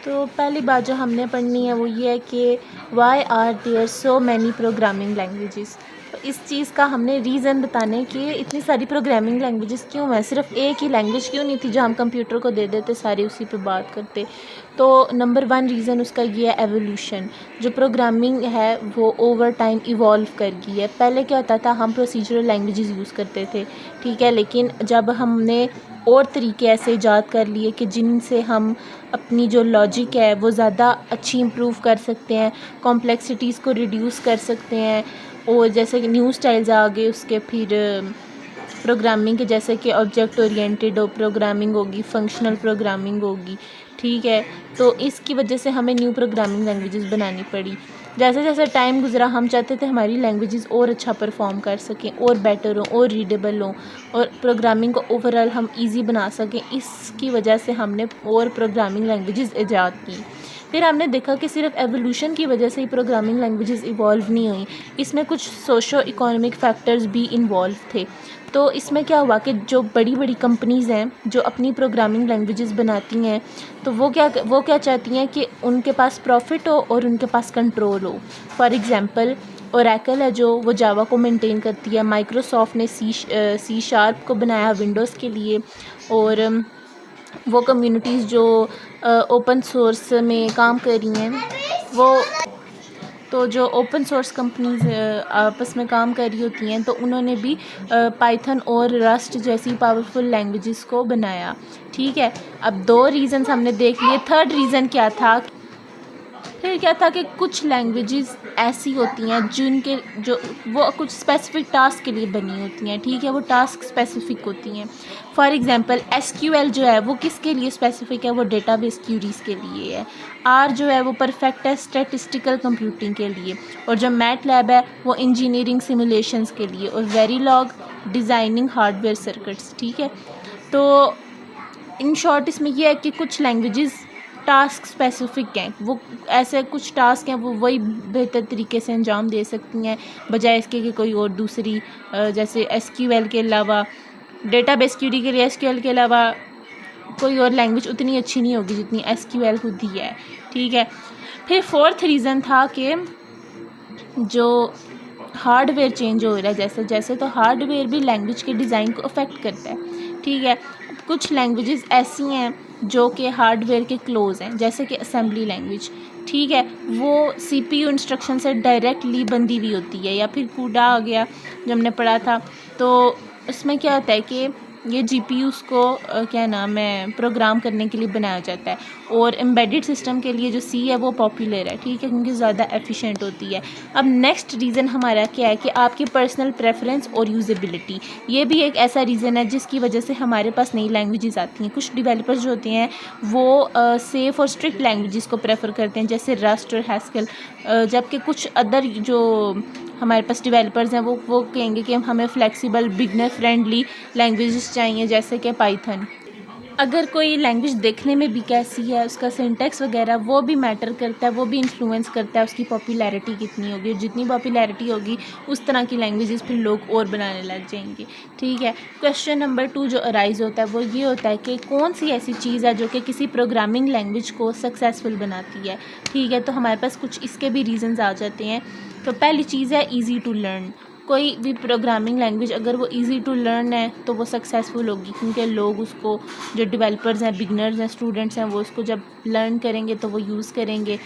तो पहली बात जो हमने पढ़नी है वो ये है कि why are there so many programming languages. तो इस चीज़ का हमने रीज़न बताना है कि इतनी सारी प्रोग्रामिंग लैंग्वेजेस क्यों हैं, सिर्फ एक ही लैंग्वेज क्यों नहीं थी जो हम कंप्यूटर को दे देते सारी उसी पे बात करते। तो नंबर वन रीज़न उसका ये है एवोल्यूशन। जो प्रोग्रामिंग है वो ओवर टाइम इवॉल्व कर गई है। पहले क्या होता था, हम प्रोसीजरल लैंग्वेजेस यूज़ करते थे, ठीक है, लेकिन जब हमने और तरीके ऐसे ईजाद कर लिए कि जिनसे हम अपनी जो लॉजिक है वो ज़्यादा अच्छी इम्प्रूव कर सकते हैं, कॉम्प्लेक्सिटीज़ को रिड्यूस कर सकते हैं। और जैसे कि न्यू स्टाइल्स आ गए उसके, फिर प्रोग्रामिंग के जैसे कि ऑब्जेक्ट ओरिएंटेड प्रोग्रामिंग होगी, फंक्शनल प्रोग्रामिंग होगी, ठीक है। तो इसकी वजह से हमें न्यू प्रोग्रामिंग लैंग्वेजेस बनानी पड़ी। जैसे जैसे टाइम गुजरा हम चाहते थे हमारी लैंग्वेजेस और अच्छा परफॉर्म कर सकें, और बेटर हों, और रीडेबल हों, और प्रोग्रामिंग को ओवरऑल हम इजी बना सकें। इसकी वजह से हमने और प्रोग्रामिंग लैंग्वेजेस ईजाद की। फिर हमने देखा कि सिर्फ एवोल्यूशन की वजह से ही प्रोग्रामिंग लैंग्वेजेस इवॉल्व नहीं हुई, इसमें कुछ सोशो इकोनॉमिक फैक्टर्स भी इन्वॉल्व थे। तो इसमें क्या हुआ कि जो बड़ी बड़ी कंपनीज़ हैं जो अपनी प्रोग्रामिंग लैंग्वेजेस बनाती हैं, तो वो क्या चाहती हैं कि उनके पास प्रॉफिट हो और उनके पास कंट्रोल हो। फॉर एग्ज़ाम्पल ओरेकल है जो वो जावा को मेंटेन करती है, माइक्रोसॉफ्ट ने सी शार्प को बनाया विंडोज़ के लिए, और वो कम्युनिटीज़ जो ओपन सोर्स में काम कर रही हैं वो, तो जो ओपन सोर्स कंपनीज़ आपस में काम कर रही होती हैं तो उन्होंने भी पाइथन और रस्ट जैसी पावरफुल लैंग्वेजेस को बनाया, ठीक है। अब दो रीज़न्स हमने देख लिए, थर्ड रीज़न क्या था, फिर क्या था कि कुछ लैंग्वेजेस ऐसी होती हैं जिनके जो वो कुछ स्पेसिफिक टास्क के लिए बनी होती हैं, ठीक है, वो टास्क स्पेसिफिक होती हैं। फॉर एग्जांपल एसक्यूएल जो है वो किसके लिए स्पेसिफिक है, वो डेटाबेस क्यूरीज़ के लिए है। आर जो है वो परफेक्ट है स्टैटिस्टिकल कंप्यूटिंग के लिए, और जो मैटलैब है वो इंजीनियरिंग सिमुलेशंस के लिए, और वेरीलॉग डिज़ाइनिंग हार्डवेयर सर्किट्स, ठीक है। तो इन शॉर्ट इसमें यह है कि कुछ लैंग्वेजेस टास्क स्पेसिफिक हैं, वो ऐसे कुछ टास्क हैं वो वही बेहतर तरीके से अंजाम दे सकती हैं बजाय इसके कि कोई और दूसरी, जैसे एसक्यूएल के अलावा डेटाबेस क्यूरी के लिए एसक्यूएल के अलावा कोई और लैंग्वेज उतनी अच्छी नहीं होगी जितनी एसक्यूएल खुद ही है, ठीक है। फिर फोर्थ रीज़न था कि जो हार्डवेयर चेंज हो रहा है जैसे जैसे, तो हार्डवेयर भी लैंग्वेज के डिज़ाइन को अफेक्ट करता है, ठीक है। कुछ लैंग्वेजेस ऐसी हैं जो कि हार्डवेयर के क्लोज हैं, जैसे कि असेंबली लैंग्वेज, ठीक है, वो सीपीयू इंस्ट्रक्शन से डायरेक्टली बंधी हुई होती है। या फिर कूडा आ गया जो हमने पढ़ा था, तो उसमें क्या होता है कि ये जीपीयूज़ को क्या नाम है प्रोग्राम करने के लिए बनाया जाता है, और एम्बेडेड सिस्टम के लिए जो सी है वो पॉपुलर है, ठीक है, क्योंकि ज़्यादा एफिशिएंट होती है। अब नेक्स्ट रीज़न हमारा क्या है कि आपकी पर्सनल प्रेफरेंस और यूजेबिलिटी, ये भी एक ऐसा रीज़न है जिसकी वजह से हमारे पास नई लैंग्वेजेस आती हैं। कुछ डेवलपर्स जो होते हैं वो सेफ़ और स्ट्रिक्ट लैंग्वेजेस को प्रेफर करते हैं, जैसे रस्ट और हैस्केल, जबकि कुछ अदर जो हमारे पास डेवलपर्स हैं वो कहेंगे कि हमें फ्लेक्सिबल बिगनर फ्रेंडली लैंग्वेजेस चाहिए, जैसे कि पाइथन। अगर कोई लैंग्वेज देखने में भी कैसी है, उसका सिंटैक्स वगैरह वो भी मैटर करता है, वो भी इन्फ्लुएंस करता है उसकी पॉपुलैरिटी कितनी होगी। जितनी पॉपुलैरिटी होगी उस तरह की लैंग्वेजेस फिर लोग और बनाने लग जाएंगे, ठीक है। क्वेश्चन नंबर 2 जो अराइज़ होता है वो ये होता है कि कौन सी ऐसी चीज़ है जो कि किसी प्रोग्रामिंग लैंग्वेज को सक्सेसफुल बनाती है, ठीक है। तो हमारे पास कुछ इसके भी रीज़न्स आ जाते हैं। तो पहली चीज़ है ईज़ी टू लर्न। कोई भी प्रोग्रामिंग लैंग्वेज अगर वो इजी टू लर्न है तो वो सक्सेसफुल होगी, क्योंकि लोग उसको, जो डेवलपर्स हैं, बिगनर्स हैं, स्टूडेंट्स हैं, वो उसको जब लर्न करेंगे तो वो यूज़ करेंगे।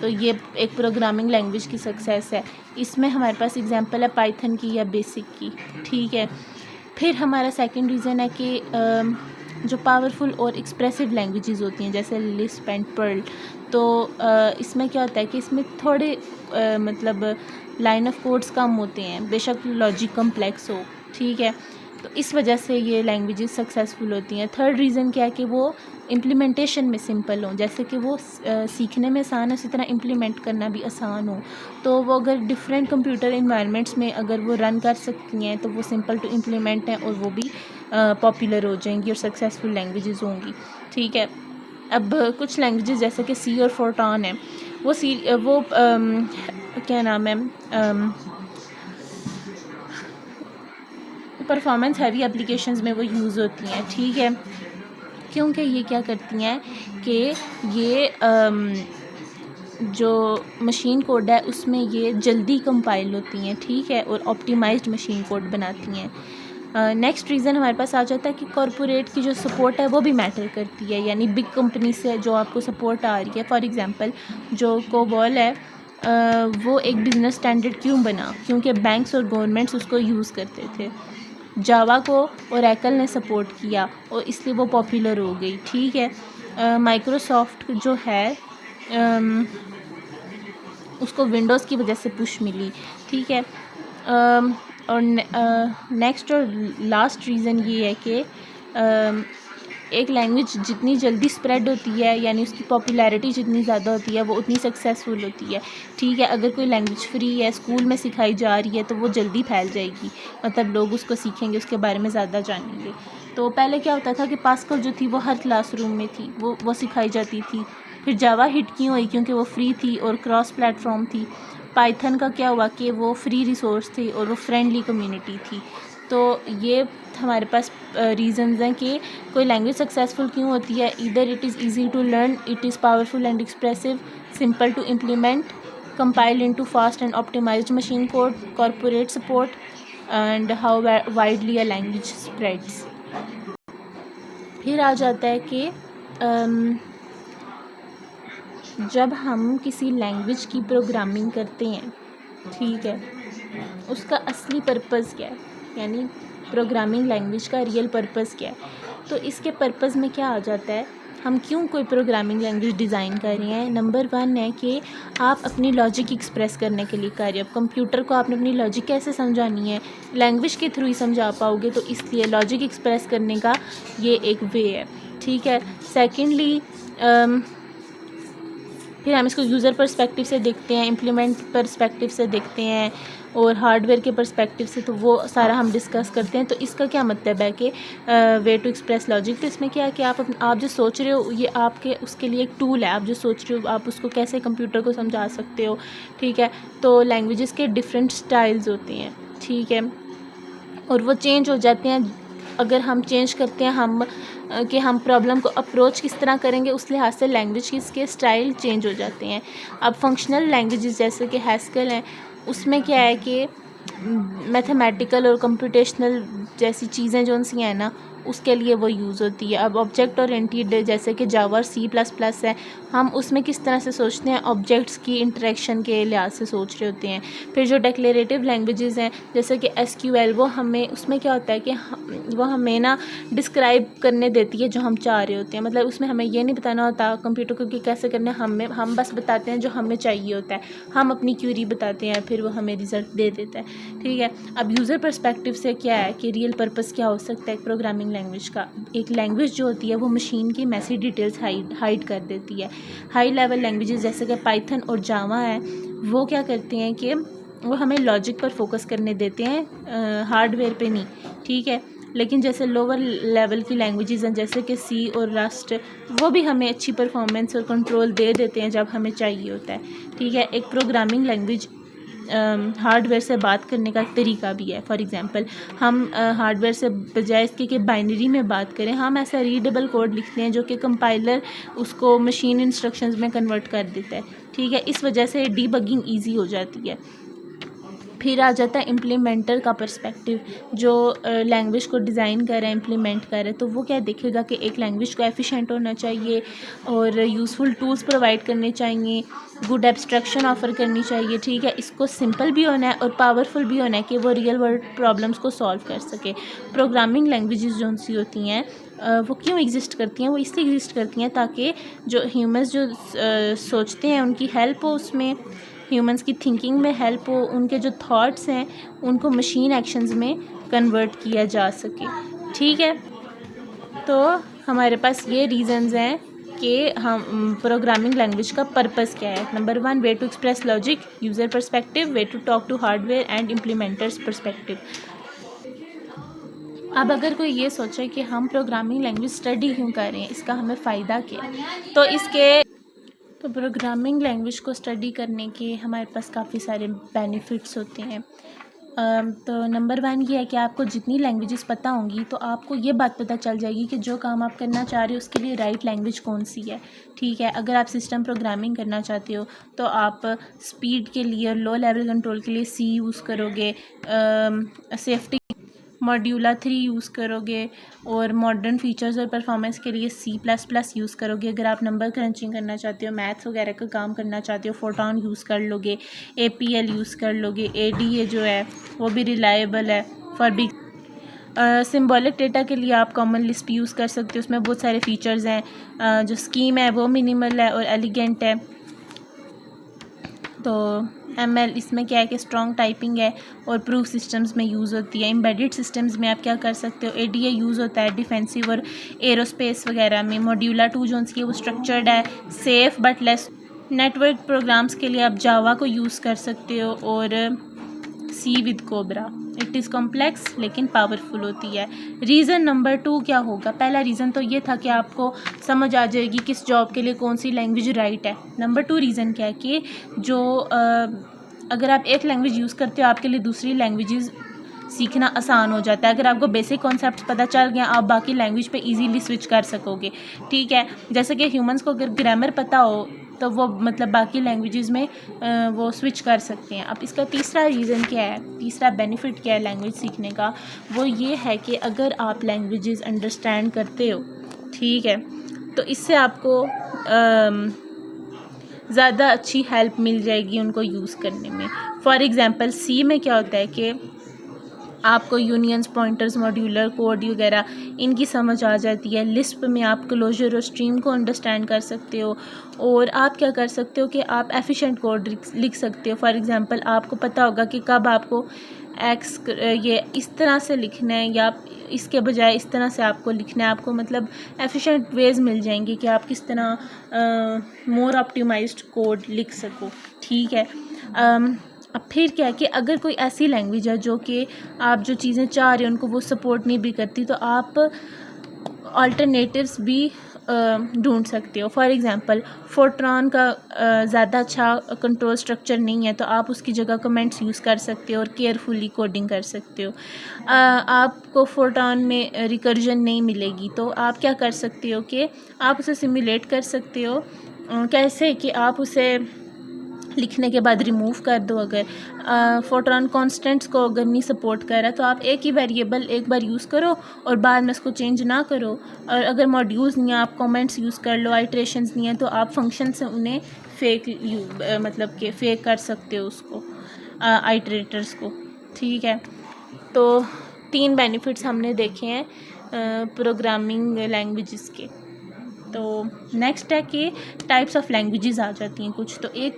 तो ये एक प्रोग्रामिंग लैंग्वेज की सक्सेस है। इसमें हमारे पास एग्जांपल है पाइथन की या बेसिक की, ठीक है। फिर हमारा सेकंड रीज़न है कि जो पावरफुल और एक्सप्रेसिव लैंग्वेजेस होती हैं जैसे लिस्प एंड पर्ल, तो इसमें क्या होता है कि इसमें थोड़े मतलब लाइन ऑफ कोड्स कम होते हैं, बेशक लॉजिक कम्प्लेक्स हो, ठीक है। तो इस वजह से ये लैंग्वेजेस सक्सेसफुल होती हैं। थर्ड रीज़न क्या है कि वो इम्प्लीमेंटेशन में सिंपल हों, जैसे कि वो सीखने में आसान है उसी तरह इम्प्लीमेंट करना भी आसान हो। तो वो अगर डिफरेंट कंप्यूटर इन्वायरमेंट्स में अगर वो रन कर सकती हैं तो वो सिंपल टू इम्प्लीमेंट हैं और वो भी पॉपुलर हो जाएंगी और सक्सेसफुल लैंग्वेजेस होंगी, ठीक है। अब कुछ लैंग्वेजेस जैसे कि सी और फोर्ट्रॉन है, वो क्या नाम है परफॉर्मेंस हैवी एप्लीकेशंस में वो यूज़ होती हैं, ठीक है। क्योंकि ये क्या करती हैं कि ये जो मशीन कोड है उसमें ये जल्दी कंपाइल होती हैं, ठीक है, और ऑप्टिमाइज्ड मशीन कोड बनाती हैं। नेक्स्ट रीज़न हमारे पास आ जाता है कि कॉरपोरेट की जो सपोर्ट है वो भी मैटर करती है, यानी बिग कंपनी से जो आपको सपोर्ट आ रही है। फॉर एग्ज़ाम्पल जो कोबॉल है वो एक बिज़नेस स्टैंडर्ड क्यों बना, क्योंकि बैंक्स और गवर्नमेंट्स उसको यूज़ करते थे। जावा को ओरेकल ने सपोर्ट किया और इसलिए वो पॉपुलर हो गई, ठीक है। माइक्रोसॉफ्ट जो है उसको विंडोज़ की वजह से पुश मिली, ठीक है। और नेक्स्ट और लास्ट रीज़न ये है कि एक लैंग्वेज जितनी जल्दी स्प्रेड होती है, यानी उसकी पॉपुलैरिटी जितनी ज़्यादा होती है वो उतनी सक्सेसफुल होती है, ठीक है। अगर कोई लैंग्वेज फ्री है, स्कूल में सिखाई जा रही है, तो वो जल्दी फैल जाएगी, मतलब लोग उसको सीखेंगे, उसके बारे में ज़्यादा जानेंगे। तो पहले क्या होता था कि पास्कल जो थी वो हर क्लासरूम में थी, वो सिखाई जाती थी। फिर जावा हिट क्यों हुई, क्योंकि वो फ्री थी और क्रॉस प्लेटफॉर्म थी। पाइथन का क्या हुआ कि वो फ्री रिसोर्स थी और वो फ्रेंडली कम्युनिटी थी। तो ये हमारे पास रीज़न्स हैं कि कोई लैंग्वेज सक्सेसफुल क्यों होती है। Either it is easy to learn, it is powerful and expressive, simple to implement, compile into fast and optimized machine code, corporate support, and how widely a language spreads. फिर आ जाता है कि जब हम किसी लैंग्वेज की प्रोग्रामिंग करते हैं, ठीक है, उसका असली पर्पज़ क्या है, यानी प्रोग्रामिंग लैंग्वेज का रियल पर्पज़ क्या है। तो इसके पर्पज़ में क्या आ जाता है, हम क्यों कोई प्रोग्रामिंग लैंग्वेज डिज़ाइन कर रहे हैं। नंबर 1 है कि आप अपनी लॉजिक एक्सप्रेस करने के लिए कर रहे हो। अब कंप्यूटर को आपने अपनी लॉजिक कैसे समझानी है, लैंग्वेज के थ्रू ही समझा पाओगे, तो इसलिए लॉजिक एक्सप्रेस करने का ये एक वे है, ठीक है। सेकेंडली फिर हम इसको यूज़र पर्सपेक्टिव से देखते हैं, इम्प्लीमेंट पर्सपेक्टिव से देखते हैं, और हार्डवेयर के पर्सपेक्टिव से, तो वो सारा हम डिस्कस करते हैं। तो इसका क्या मतलब है कि वे टू एक्सप्रेस लॉजिक, तो इसमें क्या है कि आप जो सोच रहे हो ये आपके उसके लिए एक टूल है। आप जो सोच रहे हो आप उसको कैसे कंप्यूटर को समझा सकते हो, ठीक है। तो लैंग्वेजेस के डिफरेंट स्टाइल्स होते हैं, ठीक है, और वो चेंज हो जाते हैं अगर हम चेंज करते हैं कि हम प्रॉब्लम को अप्रोच किस तरह करेंगे, उस लिहाज से लैंग्वेज के स्टाइल चेंज हो जाते हैं। अब फंक्शनल लैंग्वेजेस जैसे कि हैस्कल हैं, उसमें क्या है कि मैथमेटिकल और कंप्यूटेशनल जैसी चीज़ें जो सी हैं ना, उसके लिए वो यूज़ होती है। अब ऑब्जेक्ट ओरिएंटेड जैसे कि जावा और C++ है, हम उसमें किस तरह से सोचते हैं, ऑब्जेक्ट्स की इंटरेक्शन के लिहाज से सोच रहे होते हैं। फिर जो डिक्लेरेटिव लैंग्वेजेस हैं जैसे कि SQL, वो हमें उसमें क्या होता है कि वो हमें ना डिस्क्राइब करने देती है जो हम चाह रहे होते हैं। मतलब उसमें हमें ये नहीं बताना होता कंप्यूटर को कि कैसे करना है, हम बस बताते हैं जो हमें चाहिए होता है, हम अपनी क्यूरी बताते हैं, फिर वो हमें रिज़ल्ट दे देता है, ठीक है। अब यूज़र पर्सपेक्टिव से क्या है कि रियल पर्पस क्या हो सकता है प्रोग्रामिंग लैंग्वेज का। एक लैंग्वेज जो होती है वो मशीन की मैसी डिटेल्स हाइड कर देती है। हाई लेवल लैंग्वेजेस जैसे कि पाइथन और जावा है, वो क्या करते हैं कि वो हमें लॉजिक पर फोकस करने देते हैं, हार्डवेयर पे नहीं, ठीक है। लेकिन जैसे लोअर लेवल की लैंग्वेजेस हैं जैसे कि C और रस्ट, वो भी हमें अच्छी परफॉर्मेंस और कंट्रोल दे देते हैं जब हमें चाहिए होता है, ठीक है। एक प्रोग्रामिंग लैंग्वेज हार्डवेयर से बात करने का तरीका भी है। फॉर एग्ज़ाम्पल हम हार्डवेयर से बजाय इसके कि बाइनरी में बात करें, हम ऐसा रीडेबल कोड लिखते हैं जो कि कंपाइलर उसको मशीन इंस्ट्रक्शंस में कन्वर्ट कर देता है, ठीक है। इस वजह से डीबगिंग ईजी हो जाती है। फिर आ जाता है इम्प्लीमेंटर का पर्सपेक्टिव, जो लैंग्वेज को डिज़ाइन कर रहा है, इम्प्लीमेंट कर रहा है, तो वो क्या देखेगा कि एक लैंग्वेज को एफिशिएंट होना चाहिए और यूज़फुल टूल्स प्रोवाइड करने चाहिए, गुड एब्स्ट्रैक्शन ऑफ़र करनी चाहिए, ठीक है। इसको सिंपल भी होना है और पावरफुल भी होना है कि वो रियल वर्ल्ड प्रॉब्लम्स को सॉल्व कर सके। प्रोग्रामिंग लैंग्वेजेस जो सी होती हैं वो क्यों एग्जिस्ट करती हैं, वो इसलिए एग्जिस्ट करती हैं ताकि जो ह्यूमंस जो सोचते हैं उनकी हेल्प हो, उसमें ह्यूमंस की थिंकिंग में हेल्प हो, उनके जो थॉट्स हैं उनको मशीन एक्शंस में कन्वर्ट किया जा सके, ठीक है। तो हमारे पास ये रीज़न्स हैं कि हम प्रोग्रामिंग लैंग्वेज का पर्पस क्या है। Number 1 way to express logic, user perspective, way to talk to hardware and implementers perspective. अब अगर कोई ये सोचे कि हम प्रोग्रामिंग लैंग्वेज स्टडी क्यों कर रहे हैं, इसका हमें फ़ायदा क्या है, तो प्रोग्रामिंग लैंग्वेज को स्टडी करने के हमारे पास काफ़ी सारे बेनिफिट्स होते हैं। तो नंबर 1 ये है कि आपको जितनी लैंग्वेजेस पता होंगी तो आपको ये बात पता चल जाएगी कि जो काम आप करना चाह रहे हो उसके लिए राइट लैंग्वेज कौन सी है। ठीक है, अगर आप सिस्टम प्रोग्रामिंग करना चाहते हो तो आप स्पीड के लिए और लो लेवल कंट्रोल के लिए सी यूज़ करोगे, सेफ्टी मॉड्यूला 3 यूज़ करोगे, और मॉडर्न फीचर्स और परफॉर्मेंस के लिए C++ यूज़ करोगे। अगर आप नंबर क्रंचिंग करना चाहते हो, मैथ्स वगैरह का काम करना चाहते हो, फोटॉन यूज़ कर लोगे, APL यूज़ कर लोगे। ADA जो है वो भी रिलायबल है फॉर बिग। सिम्बॉलिक डेटा के लिए आप कॉमन लिस्प यूज़ कर सकते हो, उसमें बहुत सारे फीचर्स हैं। जो स्कीम है वो मिनिमल है और एलिगेंट है। तो ML इसमें क्या है कि स्ट्रॉन्ग टाइपिंग है और प्रूफ सिस्टम्स में यूज़ होती है। एम्बेडेड सिस्टम्स में आप क्या कर सकते हो, ADA यूज़ होता है डिफेंसिव और एरोस्पेस वगैरह में। मॉड्यूला 2 जो है वो स्ट्रक्चर्ड है, safe but less. Network programs के लिए आप जावा को यूज़ कर सकते हो और C with cobra. It is complex लेकिन पावरफुल होती है। रीज़न नंबर 2 क्या होगा? पहला रीज़न तो ये था कि आपको समझ आ जाएगी किस जॉब के लिए कौन सी लैंग्वेज राइट है। नंबर 2 रीज़न क्या है कि जो अगर आप एक लैंग्वेज यूज़ करते हो आपके लिए दूसरी लैंग्वेजेस सीखना आसान हो जाता है। अगर आपको बेसिक कॉन्सेप्ट्स पता चल गया आप बाकी लैंग्वेज पे इजीली स्विच कर सकोगे। ठीक है, जैसे कि ह्यूमंस को अगर ग्रामर पता हो तो वो मतलब बाकी लैंग्वेजेस में वो स्विच कर सकते हैं। अब इसका तीसरा रीज़न क्या है, तीसरा बेनिफिट क्या है लैंग्वेज सीखने का, वो ये है कि अगर आप लैंग्वेजेस अंडरस्टैंड करते हो, ठीक है, तो इससे आपको ज़्यादा अच्छी हेल्प मिल जाएगी उनको यूज़ करने में। फॉर एग्ज़ाम्पल C में क्या होता है कि आपको यूनियंस, पॉइंटर्स, मॉड्यूलर कोड वगैरह इनकी समझ आ जाती है। लिस्प में आप क्लोजर और स्ट्रीम को अंडरस्टैंड कर सकते हो और आप क्या कर सकते हो कि आप एफिशिएंट कोड लिख सकते हो। फॉर एग्ज़ाम्पल आपको पता होगा कि कब आपको एक्स ये इस तरह से लिखना है या इसके बजाय इस तरह से आपको लिखना है। आपको मतलब एफिशिएंट वेज मिल जाएंगे कि आप किस तरह मोर ऑप्टिमाइज्ड कोड लिख सको। ठीक है, अब फिर क्या है कि अगर कोई ऐसी लैंग्वेज है जो कि आप जो चीज़ें चाह रहे हो उनको वो सपोर्ट नहीं भी करती तो आप अल्टरनेटिव्स भी ढूंढ सकते हो। फॉर एग्ज़ाम्पल फोर्ट्रॉन का ज़्यादा अच्छा कंट्रोल स्ट्रक्चर नहीं है तो आप उसकी जगह कमेंट्स यूज़ कर सकते हो और केयरफुली कोडिंग कर सकते हो। आपको फोर्ट्रॉन में रिकर्जन नहीं मिलेगी तो आप क्या कर सकते हो कि आप उसे सिमुलेट कर सकते हो। कैसे कि आप उसे लिखने के बाद रिमूव कर दो। अगर फोर्ट्रॉन कॉन्स्टेंट्स को अगर नहीं सपोर्ट कर रहा तो आप एक ही वेरिएबल एक बार यूज़ करो और बाद में उसको चेंज ना करो। और अगर मॉड्यूल्स नहीं है आप कमेंट्स यूज़ कर लो, आइट्रेशंस नहीं है तो आप फंक्शन से उन्हें मतलब कि फेक कर सकते हो उसको, आइट्रेटर्स को। ठीक है, तो 3 बेनिफिट्स हमने देखे हैं प्रोग्रामिंग लैंग्वेजेस के। तो नेक्स्ट है कि टाइप्स ऑफ लैंग्वेजेस आ जाती हैं कुछ। तो एक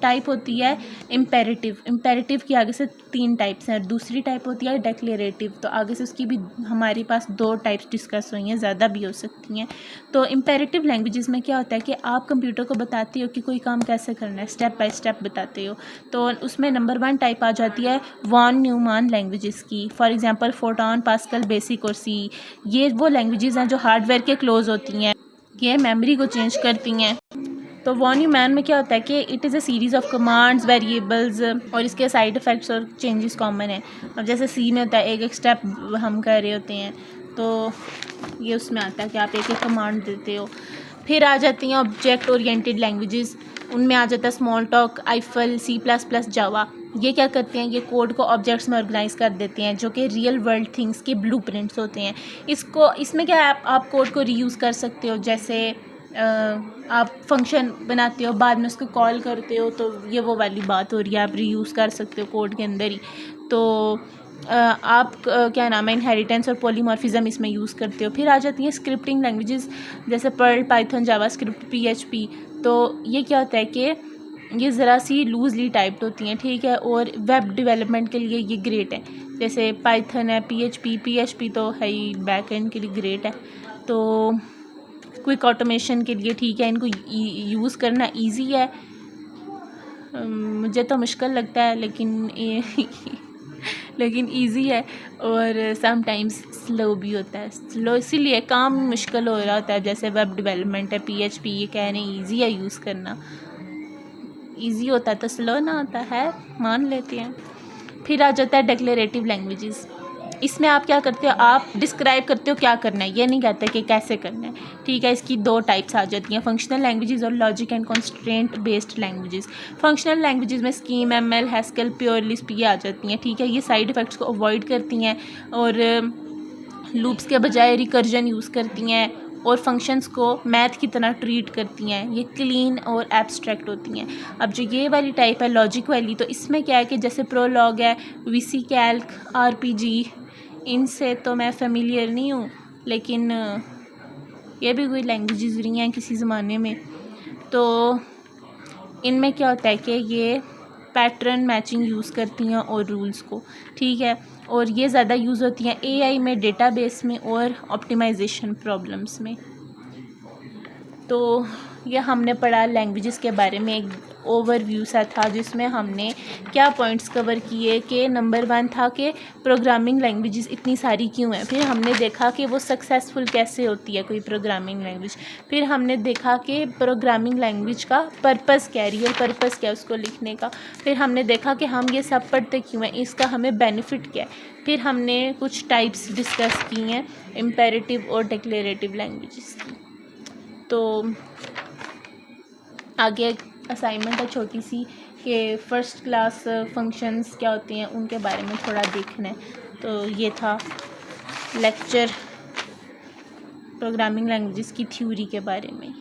टाइप होती है इम्पेरेटिव। इम्पेरेटिव की आगे से 3 टाइप्स हैं। दूसरी टाइप होती है डिक्लेरेटिव, तो आगे से उसकी भी हमारे पास 2 टाइप्स डिस्कस हुई हैं, ज़्यादा भी हो सकती हैं। तो इम्पेरेटिव लैंग्वेजेस में क्या होता है कि आप कंप्यूटर को बताते हो कि कोई काम कैसे करना है, स्टेप बाय स्टेप बताते हो। तो उसमें नंबर 1 टाइप आ जाती है वॉन न्यूमान लैंग्वेजेस की। For example Fortran, pascal, basic और सी। ये वो लैंग्वेजेस हैं जो हार्डवेयर के क्लोज होती हैं, ये मेमोरी को चेंज करती हैं। तो वॉन न्यूमैन में क्या होता है कि it is a series of commands, variables और इसके साइड इफ़ेक्ट्स और चेंजेस कॉमन है। अब जैसे सी में होता है एक एक स्टेप हम कर रहे होते हैं तो ये उसमें आता है कि आप एक एक कमांड देते हो। फिर आ जाती हैं ऑब्जेक्ट ओरिएंटेड लैंग्वेजेस, उनमें आ जाता है स्मॉल टॉक, आईफल, C++, जावा। ये क्या करते हैं, ये कोड को ऑब्जेक्ट्स में ऑर्गेनाइज कर देते हैं जो कि रियल वर्ल्ड थिंग्स के ब्लूप्रिंट्स होते हैं। इसमें क्या है, आप कोड को रीयूज़ कर सकते हो। जैसे आप फंक्शन बनाते हो बाद में उसको कॉल करते हो तो ये वो वाली बात हो रही है, आप रीयूज़ कर सकते हो कोड के अंदर ही। तो आप क्या नाम है, इनहेरिटेंस और पॉलीमॉर्फिज्म इसमें यूज़ करते हो। फिर आ जाती हैं स्क्रिप्टिंग लैंग्वेजेस जैसे पर्ल, पाइथन, जावास्क्रिप्ट, PHP। तो ये क्या होता है कि ये ज़रा सी लूजली टाइप्ड होती हैं, ठीक है, और वेब डेवलपमेंट के लिए ये ग्रेट है। जैसे पाइथन है, PHP तो है ही बैक एंड के लिए ग्रेट है। तो क्विक ऑटोमेशन के लिए ठीक है, इनको यूज़ करना इजी है। मुझे तो मुश्किल लगता है लेकिन इजी है और समटाइम्स स्लो भी होता है। स्लो इसीलिए काम मुश्किल हो रहा होता है। जैसे वेब डेवलपमेंट है, PHP, ये कह रहे हैं ईजी है यूज़ करना। इजी होता है तो स्लो ना होता है, मान लेते हैं। फिर आ जाता है डिक्लेरेटिव लैंग्वेजेस। इसमें आप क्या करते हो, आप डिस्क्राइब करते हो क्या करना है, ये नहीं कहते कि कैसे करना है, ठीक है। इसकी दो टाइप्स आ जाती हैं, फंक्शनल लैंग्वेजेस और logic and constraint based languages. Functional languages में Scheme, ML, Haskell, pure Lisp ये आ जाती हैं, ठीक है। ये साइड इफ़ेक्ट्स को अवॉइड करती हैं और लूप्स के बजाय रिकर्जन यूज़ करती हैं और फंक्शंस को मैथ की तरह ट्रीट करती हैं। ये क्लीन और एब्स्ट्रैक्ट होती हैं। अब जो ये वाली टाइप है लॉजिक वाली, तो इसमें क्या है कि जैसे प्रोलॉग है, वीसी कैल्क, आरपीजी, इनसे तो मैं फेमिलियर नहीं हूँ, लेकिन ये भी कोई लैंग्वेजेस रही हैं किसी ज़माने में। तो इनमें क्या होता है कि ये पैटर्न मैचिंग यूज़ करती हैं और रूल्स को, ठीक है। और ये ज़्यादा यूज़ होती हैं एआई में, डेटाबेस में और ऑप्टिमाइजेशन प्रॉब्लम्स में। तो ये हमने पढ़ा लैंग्वेजेस के बारे में, एक ओवरव्यू सा था जिसमें हमने क्या पॉइंट्स कवर किए कि नंबर 1 था कि प्रोग्रामिंग लैंग्वेजेस इतनी सारी क्यों हैं। फिर हमने देखा कि वो सक्सेसफुल कैसे होती है कोई प्रोग्रामिंग लैंग्वेज। फिर हमने देखा कि प्रोग्रामिंग लैंग्वेज का पर्पस क्या है, रियल पर्पस क्या है उसको लिखने का। फिर हमने देखा कि हम ये सब पढ़ते क्यों हैं, इसका हमें बेनिफिट क्या है। फिर हमने कुछ टाइप्स डिस्कस की हैं इम्पेरेटिव और डिक्लेरेटिव लैंग्वेजेस की। तो आगे असाइनमेंट है छोटी सी कि फ़र्स्ट क्लास फंक्शंस क्या होती हैं, उनके बारे में थोड़ा देखना है। तो ये था लेक्चर प्रोग्रामिंग लैंग्वेजेस की थ्योरी के बारे में।